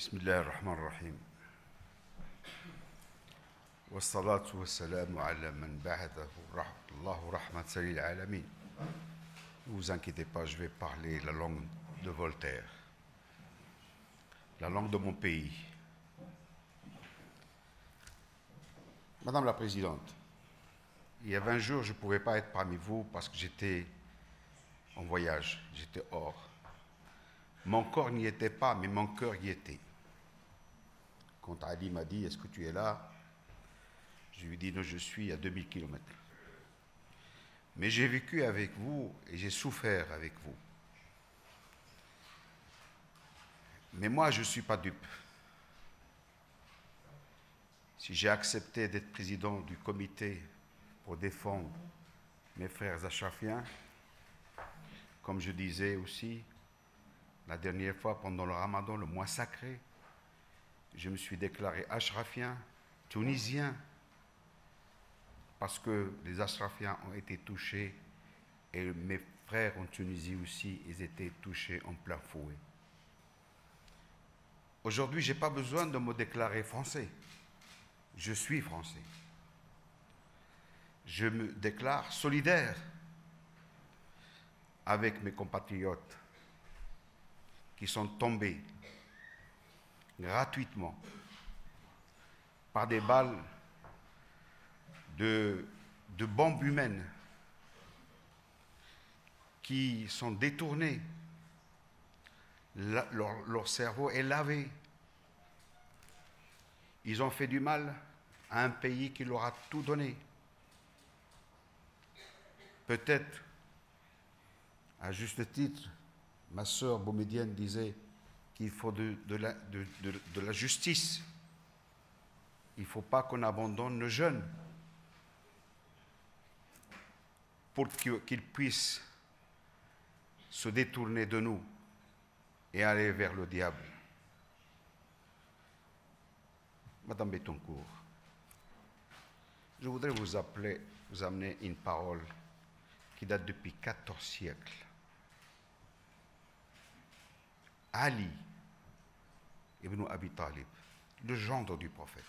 بسم الله الرحمن الرحيم والصلاة والسلام على من بعثه الله رحمة للعالمين. Ne vous inquiétez pas, je vais parler la langue de Voltaire, la langue de mon pays. Madame la Présidente, il y a 20 jours, je ne pouvais pas être parmi vous parce que j'étais en voyage, j'étais hors. Mon corps n'y était pas, mais mon cœur y était. Quand Ali m'a dit, est-ce que tu es là? Je lui ai dit, non, je suis à 2000 km. Mais j'ai vécu avec vous et j'ai souffert avec vous. Mais moi, je ne suis pas dupe. Si j'ai accepté d'être président du comité pour défendre mes frères ashrafiens, comme je disais aussi, la dernière fois, pendant le Ramadan, le mois sacré, je me suis déclaré ashrafien, tunisien, parce que les ashrafiens ont été touchés et mes frères en Tunisie aussi, ils étaient touchés en plein fouet. Aujourd'hui, je n'ai pas besoin de me déclarer français. Je suis français. Je me déclare solidaire avec mes compatriotes qui sont tombés gratuitement par des balles de bombes humaines qui sont détournées. Leur cerveau est lavé. Ils ont fait du mal à un pays qui leur a tout donné. Peut-être, à juste titre, ma sœur Boumedienne disait qu'il faut de la justice. Il ne faut pas qu'on abandonne nos jeunes pour qu'ils puissent se détourner de nous et aller vers le diable. Madame Bettencourt, je voudrais vous amener une parole qui date depuis 14 siècles. Ali ibn Abi Talib, le gendre du prophète.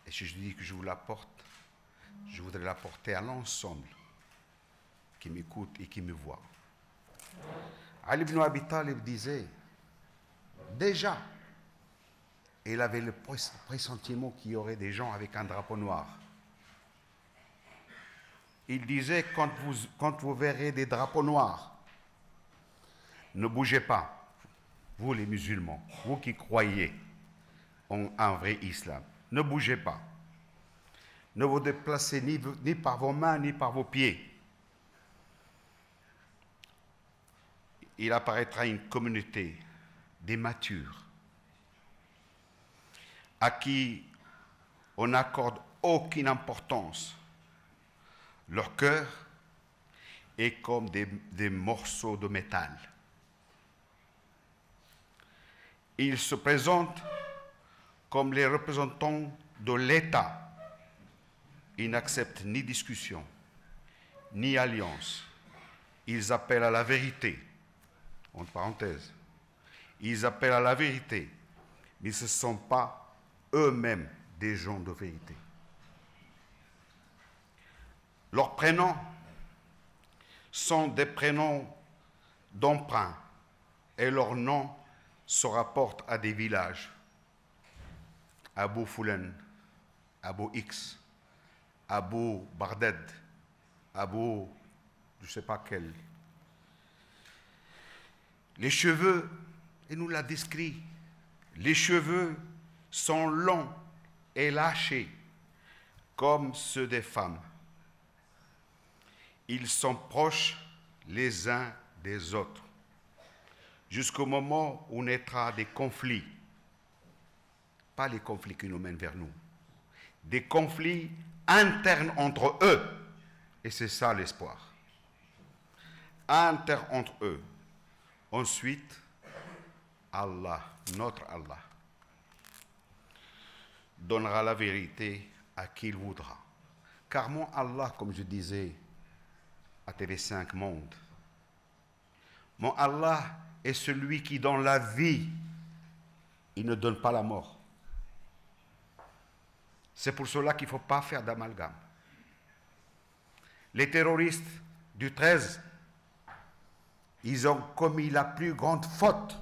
Et si je dis que je vous l'apporte, je voudrais l'apporter à l'ensemble qui m'écoute et qui me voit. Ali ibn Abi Talib disait, déjà, il avait le pressentiment qu'il y aurait des gens avec un drapeau noir. Il disait, quand vous verrez des drapeaux noirs, ne bougez pas, vous les musulmans, vous qui croyez en un vrai islam, ne bougez pas. Ne vous déplacez ni par vos mains, ni par vos pieds. Il apparaîtra une communauté des matures à qui on n'accorde aucune importance. Leur cœur est comme des morceaux de métal. Ils se présentent comme les représentants de l'État. Ils n'acceptent ni discussion, ni alliance. Ils appellent à la vérité. Entre parenthèses, ils appellent à la vérité, mais ce ne sont pas eux-mêmes des gens de vérité. Leurs prénoms sont des prénoms d'emprunt et leurs noms se rapportent à des villages. Abou Foulen, Abou X, Abou Barded, Abou je ne sais pas quel. Les cheveux, il nous l'a décrit, les cheveux sont longs et lâchés comme ceux des femmes. Ils sont proches les uns des autres jusqu'au moment où naîtra des conflits. Pas les conflits qui nous mènent vers nous, des conflits internes entre eux. Et c'est ça l'espoir. Internes entre eux. Ensuite, Allah, notre Allah, donnera la vérité à qui il voudra. Car mon Allah, comme je disais à TV5 Monde, mon Allah est celui qui donne la vie il ne donne pas la mort. C'est pour cela qu'il ne faut pas faire d'amalgame. Les terroristes du 13, ils ont commis la plus grande faute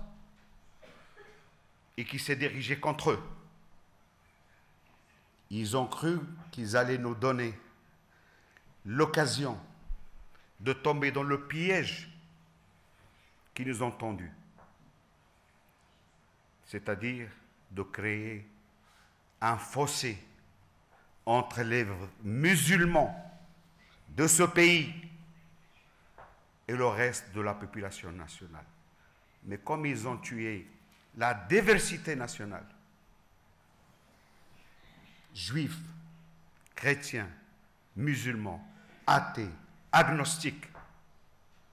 et qui s'est dirigée contre eux. Ils ont cru qu'ils allaient nous donner l'occasion de tomber dans le piège qui nous ont tendus, c'est-à-dire de créer un fossé entre les musulmans de ce pays et le reste de la population nationale. Mais comme ils ont tué la diversité nationale, juifs, chrétiens, musulmans, athées, agnostiques,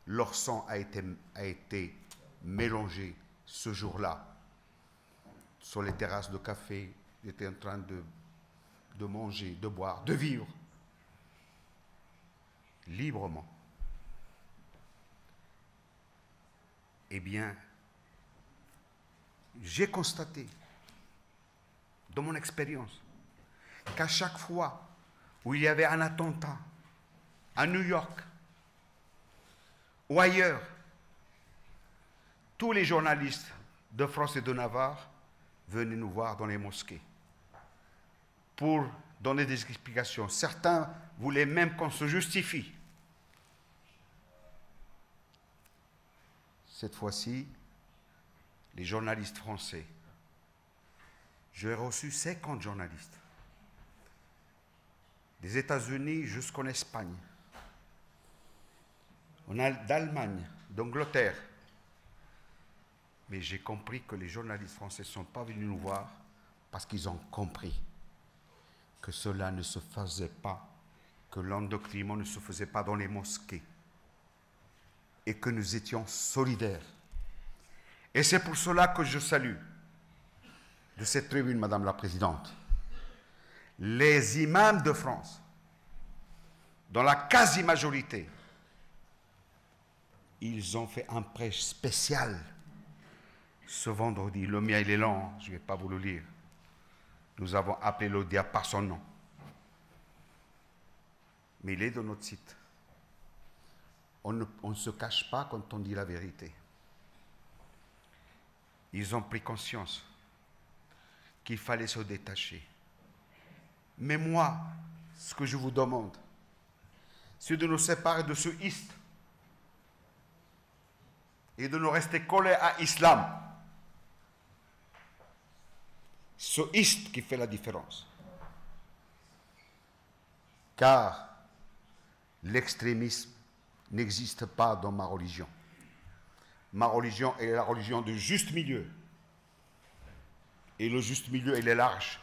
leur sang a été mélangé ce jour-là. Sur les terrasses de café, ils étaient en train de manger, de boire, de vivre librement. Eh bien, j'ai constaté, dans mon expérience, qu'à chaque fois où il y avait un attentat à New York ou ailleurs, tous les journalistes de France et de Navarre venaient nous voir dans les mosquées pour donner des explications. Certains voulaient même qu'on se justifie. Cette fois-ci, les journalistes français, j'ai reçu 50 journalistes, des États-Unis jusqu'en Espagne, d'Allemagne, d'Angleterre. Mais j'ai compris que les journalistes français ne sont pas venus nous voir parce qu'ils ont compris que cela ne se faisait pas, que l'endoctrinement ne se faisait pas dans les mosquées et que nous étions solidaires. Et c'est pour cela que je salue de cette tribune, Madame la Présidente, les imams de France, dans la quasi-majorité, ils ont fait un prêche spécial ce vendredi. Le mien, il est lent, je ne vais pas vous le lire. Nous avons appelé le diable par son nom. Mais il est dans notre site. On ne se cache pas quand on dit la vérité. Ils ont pris conscience qu'il fallait se détacher. Mais moi, ce que je vous demande, c'est de nous séparer de ce iste et de nous rester collés à l'islam. Ce iste qui fait la différence. Car l'extrémisme n'existe pas dans ma religion. Ma religion est la religion du juste milieu. Et le juste milieu, il est large.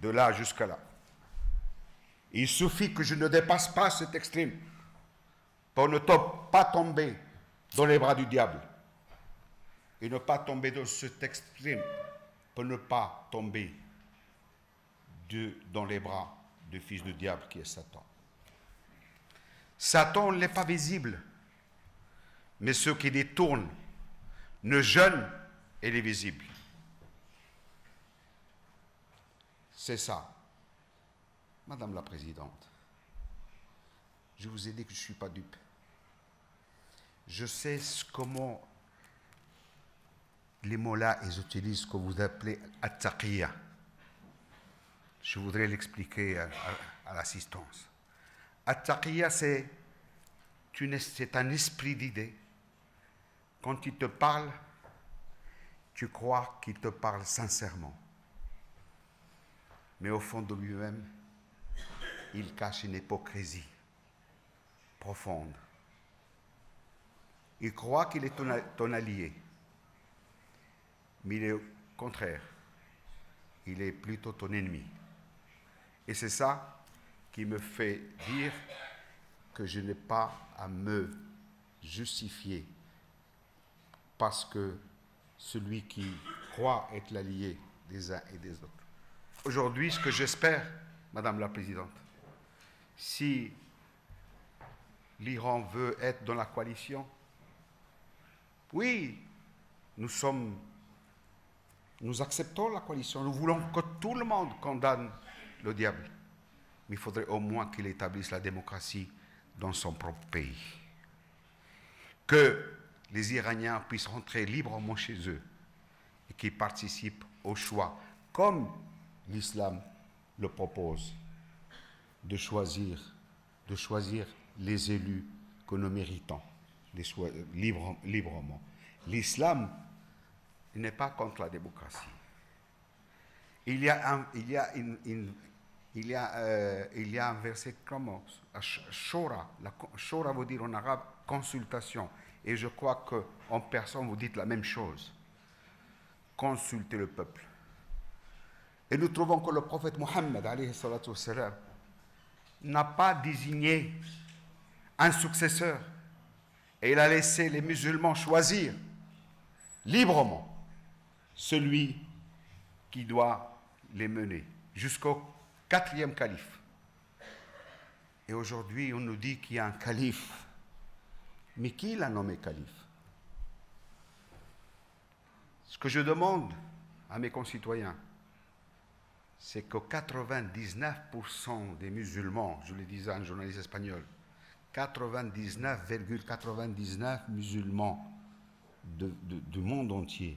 De là jusqu'à là. Il suffit que je ne dépasse pas cet extrême pour ne pas tomber dans les bras du diable. Et ne pas tomber dans cet extrême pour ne pas tomber dans les bras du fils du diable qui est Satan. Satan n'est pas visible, mais ceux qui détournent, ne jeûnent, il est visible. C'est ça. Madame la Présidente, je vous ai dit que je ne suis pas dupe. Je sais comment les mots-là, ils utilisent ce que vous appelez at-taqiyya. Je voudrais l'expliquer à l'assistance. At-taqiyya, c'est un esprit d'idée. Quand il te parle, tu crois qu'il te parle sincèrement. Mais au fond de lui-même, il cache une hypocrisie profonde. Il croit qu'il est ton allié, mais il est au contraire, il est plutôt ton ennemi. Et c'est ça qui me fait dire que je n'ai pas à me justifier parce que celui qui croit être l'allié des uns et des autres. Aujourd'hui, ce que j'espère, Madame la Présidente, si l'Iran veut être dans la coalition, oui, nous sommes Nous acceptons la coalition, nous voulons que tout le monde condamne le diable. Mais il faudrait au moins qu'il établisse la démocratie dans son propre pays. Que les Iraniens puissent rentrer librement chez eux et qu'ils participent au choix, comme l'islam le propose, de choisir les élus que nous méritons librement. L'islam n'est pas contre la démocratie. Il y a un verset comme Shura. Shura veut dire en arabe consultation. Et je crois qu'en personne vous dites la même chose. Consultez le peuple. Et nous trouvons que le prophète Mohammed n'a pas désigné un successeur. Et il a laissé les musulmans choisir librement celui qui doit les mener jusqu'au 4e calife. Et aujourd'hui, on nous dit qu'il y a un calife. Mais qui l'a nommé calife? Ce que je demande à mes concitoyens, c'est que 99% des musulmans, je le disais à un journaliste espagnol, 99,99 musulmans du monde entier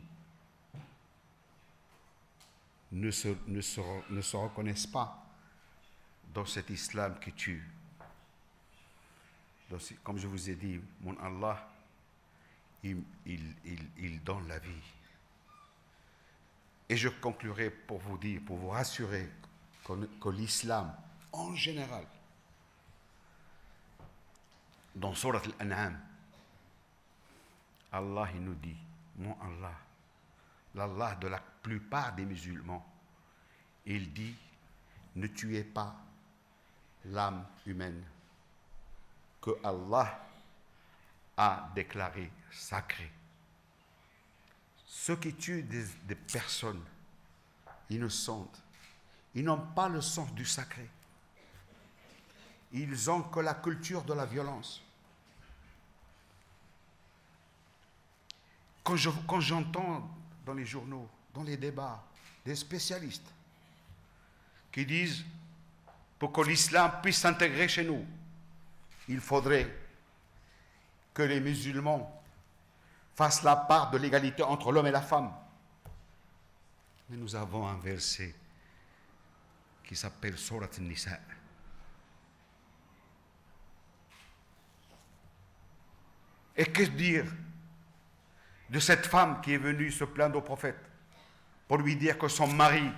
ne se reconnaissent pas dans cet islam qui tue. Donc, comme je vous ai dit, mon Allah, il donne la vie. Et je conclurai pour vous dire, pour vous rassurer que l'islam, en général, dans Surat Al-An'am, Allah il nous dit, mon Allah, l'Allah de la plupart des musulmans, il dit, ne tuez pas l'âme humaine que Allah a déclarée sacrée. Ceux qui tuent des personnes innocentes, ils n'ont pas le sens du sacré. Ils ont que la culture de la violence. Quand j'entends dans les journaux, dans les débats, des spécialistes qui disent pour que l'islam puisse s'intégrer chez nous, il faudrait que les musulmans fassent la part de l'égalité entre l'homme et la femme. Mais nous avons un verset qui s'appelle Surat An-Nisa. Et que dire de cette femme qui est venue se plaindre au prophète pour lui dire que son mari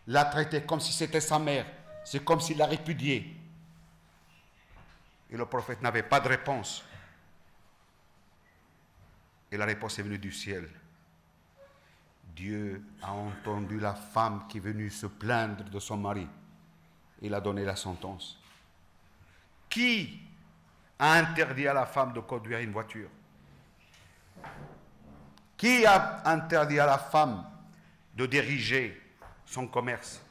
l'a traitée comme si c'était sa mère, c'est comme s'il l'a répudiée. Et le prophète n'avait pas de réponse. Et la réponse est venue du ciel. Dieu a entendu la femme qui est venue se plaindre de son mari. Il a donné la sentence. Qui a interdit à la femme de conduire une voiture? Qui a interdit à la femme de diriger son commerce?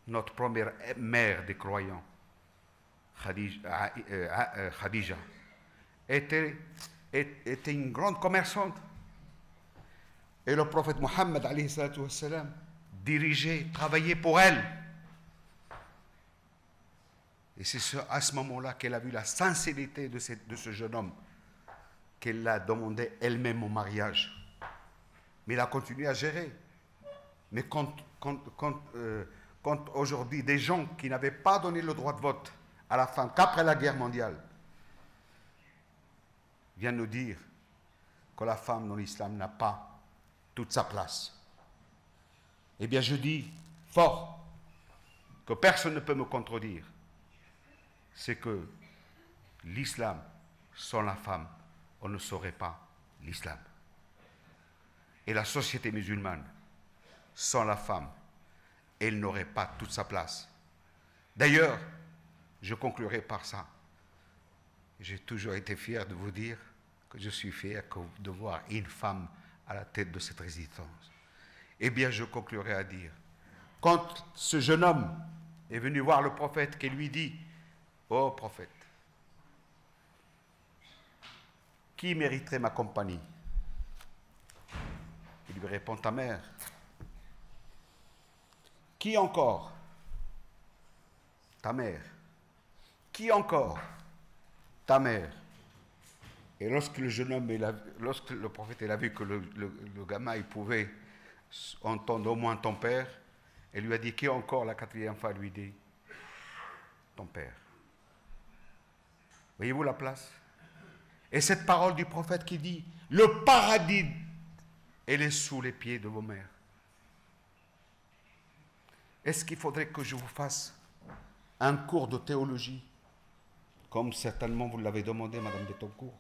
Notre première mère des croyants, Khadija, était une grande commerçante. Et le prophète Mohammed dirigeait, travaillait pour elle. Et c'est à ce moment-là qu'elle a vu la sincérité de ce jeune homme, qu'elle l'a demandé elle-même au mariage. Mais elle a continué à gérer. Mais quand aujourd'hui des gens qui n'avaient pas donné le droit de vote à la fin, qu'après la guerre mondiale, viennent nous dire que la femme dans l'islam n'a pas toute sa place. Eh bien, je dis fort que personne ne peut me contredire. C'est que l'islam, sans la femme, on ne saurait pas l'islam. Et la société musulmane, sans la femme, elle n'aurait pas toute sa place. D'ailleurs, je conclurai par ça. J'ai toujours été fier de vous dire que je suis fier de voir une femme à la tête de cette résistance. Eh bien, je conclurai à dire, quand ce jeune homme est venu voir le prophète qui lui dit, « Oh prophète, qui mériterait ma compagnie ?» Il lui répond, ta mère. Qui encore? Ta mère. Qui encore? Ta mère. Et lorsque le jeune homme, lorsque le prophète a vu que le gamin il pouvait entendre au moins ton père, il lui a dit, qui encore? La quatrième fois lui dit, ton père. Voyez-vous la place? Et cette parole du prophète qui dit, le paradis, elle est sous les pieds de vos mères. Est-ce qu'il faudrait que je vous fasse un cours de théologie, comme certainement vous l'avez demandé, Madame Bettencourt?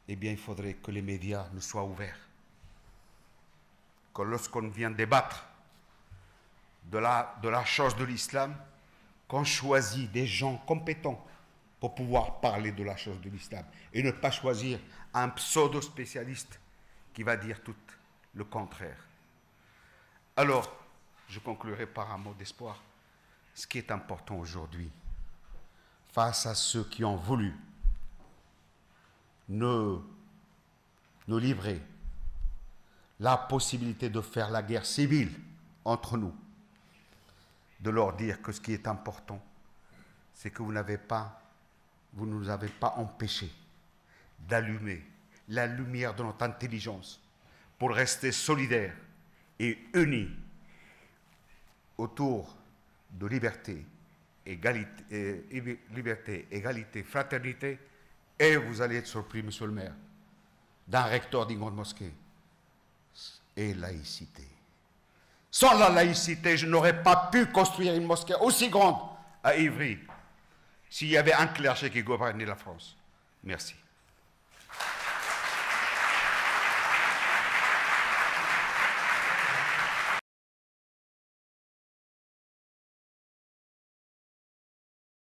Eh bien, il faudrait que les médias nous soient ouverts. Que lorsqu'on vient débattre de la chose de l'islam, qu'on choisit des gens compétents pour pouvoir parler de la chose de l'islam et ne pas choisir un pseudo-spécialiste qui va dire tout le contraire. Alors, je conclurai par un mot d'espoir. Ce qui est important aujourd'hui, face à ceux qui ont voulu nous livrer la possibilité de faire la guerre civile entre nous, de leur dire que ce qui est important, c'est que vous ne nous avez pas empêché d'allumer la lumière de notre intelligence pour rester solidaires et unis autour de liberté, égalité, fraternité, et vous allez être surpris, monsieur le maire, d'un recteur d'une grande mosquée, et laïcité. Sans la laïcité, je n'aurais pas pu construire une mosquée aussi grande à Ivry s'il y avait un clergé qui gouvernait la France. Merci.